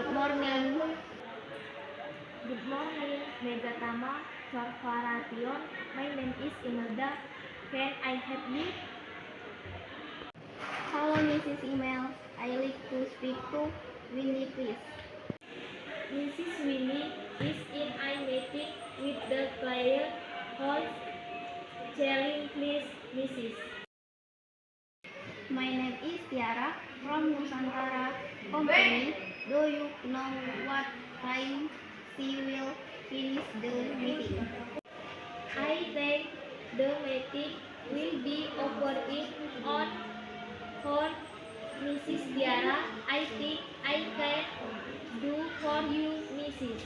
Good morning. Good morning, Megatama Sarfaration. My name is Imelda. Can I help you? Hello, Mrs. Email. I like to speak to Winnie, please. Mrs. Winnie is in a meeting with the client. Hold chairing, please, Mrs. My name is Tiara from Nusantara Company. Do you know what time she will finish the meeting? I think the meeting will be over in on hold, Mrs. Tiara. I think I can do for you, Mrs.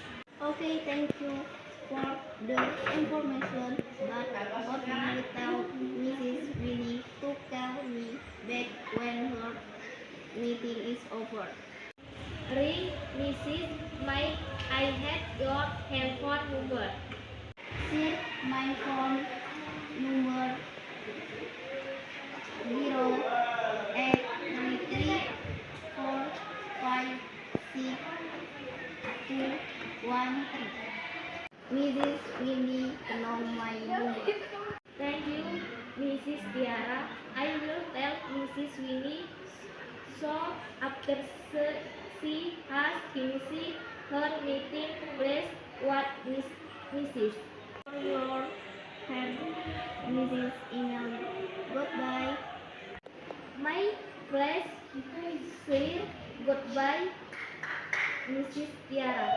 Okay, thank you for the information, but what do you tell Mrs. Winnie to call me back when her meeting is over? Ring, Mrs. I have your handphone number. Sir, my phone number 0833456213. Mrs. Winnie know my number. Thank you, Mrs. Tiara. I will tell Mrs. Winnie so after she has finished her meeting, please what Mrs. For your help, Mrs. Email. Goodbye. My pleasure. Goodbye, Mrs. Tiara.